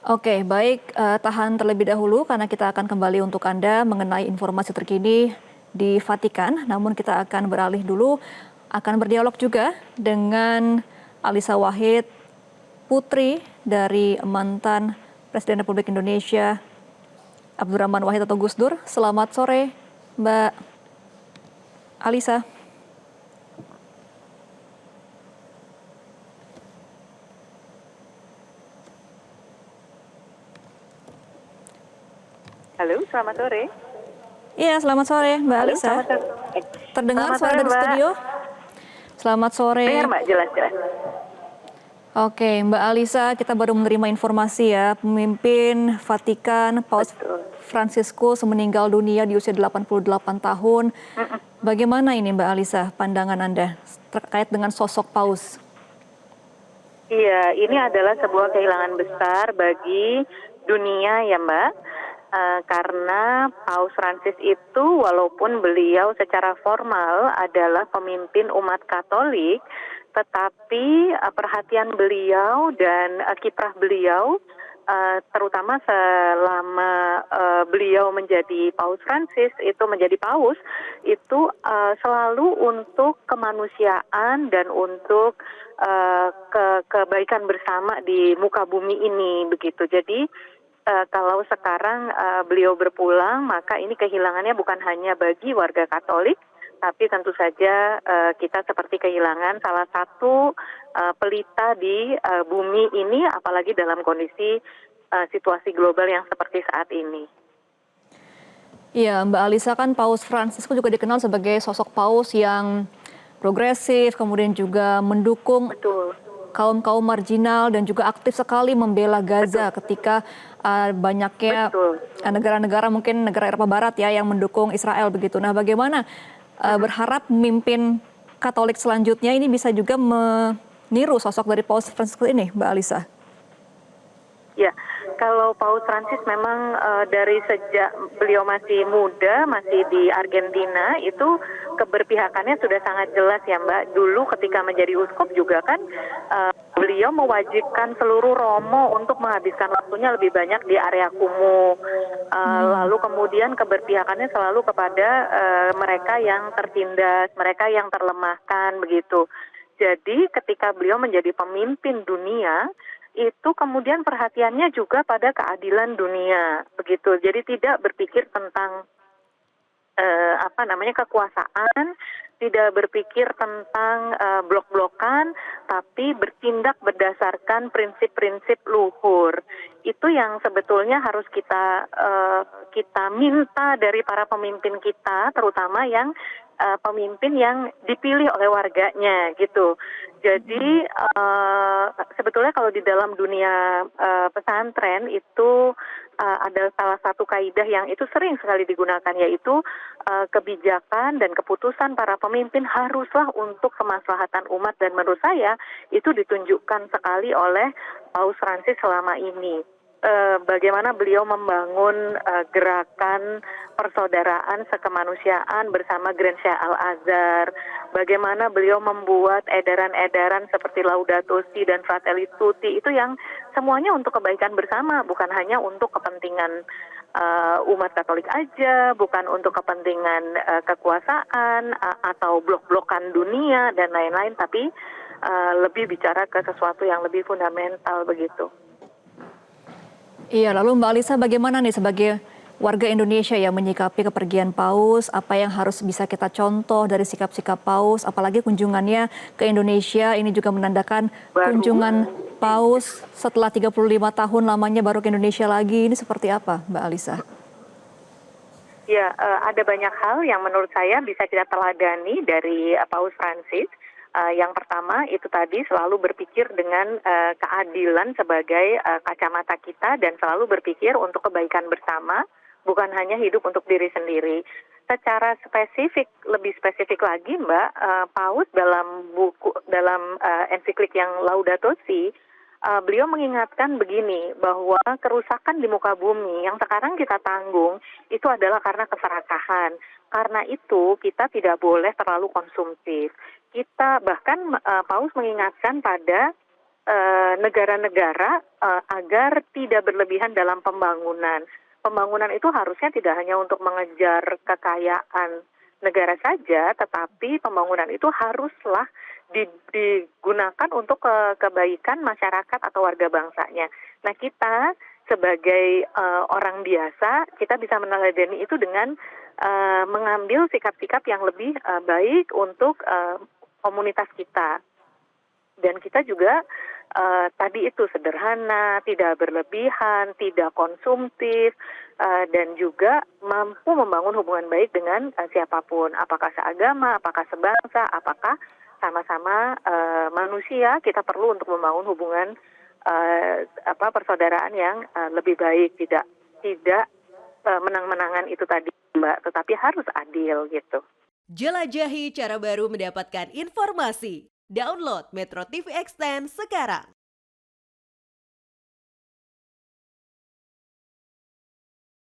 Oke, baik, tahan terlebih dahulu karena kita akan kembali untuk Anda mengenai informasi terkini di Vatikan. Namun kita akan beralih dulu, akan berdialog juga dengan Alisa Wahid, putri dari mantan Presiden Republik Indonesia Abdurrahman Wahid atau Gus Dur. Selamat sore, Mbak Alisa. Halo, selamat sore. Iya, selamat sore, Mbak Halo, Alisa. selamat sore. Terdengar Selamat suara sore, dari Mbak. studio? Selamat sore. Dengar, Mbak, jelas-jelas. Oke, Mbak Alisa, kita baru menerima informasi ya, pemimpin Vatikan Paus Betul. Fransiskus meninggal dunia di usia 88 tahun. Bagaimana ini Mbak Alisa, pandangan Anda terkait dengan sosok Paus? Iya, ini adalah sebuah kehilangan besar bagi dunia ya, Mbak. Karena Paus Fransis itu walaupun beliau secara formal adalah pemimpin umat Katolik, tetapi perhatian beliau dan kiprah beliau terutama selama beliau menjadi Paus Fransis itu menjadi paus itu selalu untuk kemanusiaan dan untuk kebaikan bersama di muka bumi ini begitu. Jadi kalau sekarang beliau berpulang, maka ini kehilangannya bukan hanya bagi warga Katolik, tapi tentu saja kita seperti kehilangan salah satu pelita di bumi ini, apalagi dalam kondisi situasi global yang seperti saat ini. Iya, Mbak Alisa, kan Paus Fransiskus juga dikenal sebagai sosok paus yang progresif, kemudian juga mendukung Betul. kaum-kaum marginal dan juga aktif sekali membela Gaza Betul. ketika banyaknya Betul. negara-negara, mungkin negara Eropa Barat ya, yang mendukung Israel begitu. Nah, bagaimana berharap memimpin Katolik selanjutnya ini bisa juga meniru sosok dari Paus Fransiskus ini, Mbak Alisa? Ya, kalau Paus Fransis memang dari sejak beliau masih muda, masih di Argentina, itu keberpihakannya sudah sangat jelas ya Mbak. Dulu ketika menjadi uskup juga kan beliau mewajibkan seluruh Romo untuk menghabiskan waktunya lebih banyak di area kumuh. Lalu kemudian keberpihakannya selalu kepada mereka yang tertindas, mereka yang terlemahkan begitu. Jadi ketika beliau menjadi pemimpin dunia, itu kemudian perhatiannya juga pada keadilan dunia begitu. Jadi tidak berpikir tentang kekuasaan, tidak berpikir tentang blok-blokan, tapi bertindak berdasarkan prinsip-prinsip luhur. Itu yang sebetulnya harus kita minta dari para pemimpin kita, terutama yang pemimpin yang dipilih oleh warganya gitu. Jadi sebetulnya kalau di dalam dunia pesantren itu ada salah satu kaidah yang itu sering sekali digunakan, yaitu kebijakan dan keputusan para pemimpin haruslah untuk kemaslahatan umat, dan menurut saya itu ditunjukkan sekali oleh Paus Fransis selama ini. Bagaimana beliau membangun gerakan persaudaraan sekemanusiaan bersama Grand Syekh Al-Azhar, bagaimana beliau membuat edaran-edaran seperti Laudato Si dan Fratelli Tutti, itu yang semuanya untuk kebaikan bersama, bukan hanya untuk kepentingan umat Katolik aja, bukan untuk kepentingan kekuasaan atau blok-blokan dunia dan lain-lain, tapi lebih bicara ke sesuatu yang lebih fundamental begitu. Iya, lalu Mbak Alisa, bagaimana nih sebagai warga Indonesia yang menyikapi kepergian Paus, apa yang harus bisa kita contoh dari sikap-sikap Paus, apalagi kunjungannya ke Indonesia ini juga menandakan kunjungan Paus setelah 35 tahun lamanya baru ke Indonesia lagi, ini seperti apa Mbak Alisa? Ya, ada banyak hal yang menurut saya bisa kita teladani dari Paus Fransis. Yang pertama itu tadi selalu berpikir dengan keadilan sebagai kacamata kita dan selalu berpikir untuk kebaikan bersama, bukan hanya hidup untuk diri sendiri. Secara spesifik, lebih spesifik lagi Mbak, Paus dalam ensiklik yang Laudato Si, beliau mengingatkan begini, bahwa kerusakan di muka bumi yang sekarang kita tanggung itu adalah karena keserakahan. Karena itu kita tidak boleh terlalu konsumtif. Kita bahkan Paus mengingatkan pada negara-negara agar tidak berlebihan dalam pembangunan. Pembangunan itu harusnya tidak hanya untuk mengejar kekayaan negara saja, tetapi pembangunan itu haruslah digunakan untuk kebaikan masyarakat atau warga bangsanya. Nah, kita sebagai orang biasa, kita bisa meneladani itu dengan mengambil sikap-sikap yang lebih baik untuk komunitas kita. Dan kita juga tadi itu sederhana, tidak berlebihan, tidak konsumtif, dan juga mampu membangun hubungan baik dengan siapapun, apakah seagama, apakah sebangsa, apakah sama-sama manusia. Kita perlu untuk membangun hubungan persaudaraan yang lebih baik, tidak menang-menangan itu tadi, Mbak, tetapi harus adil gitu. Jelajahi cara baru mendapatkan informasi. Download Metro TV Extend sekarang.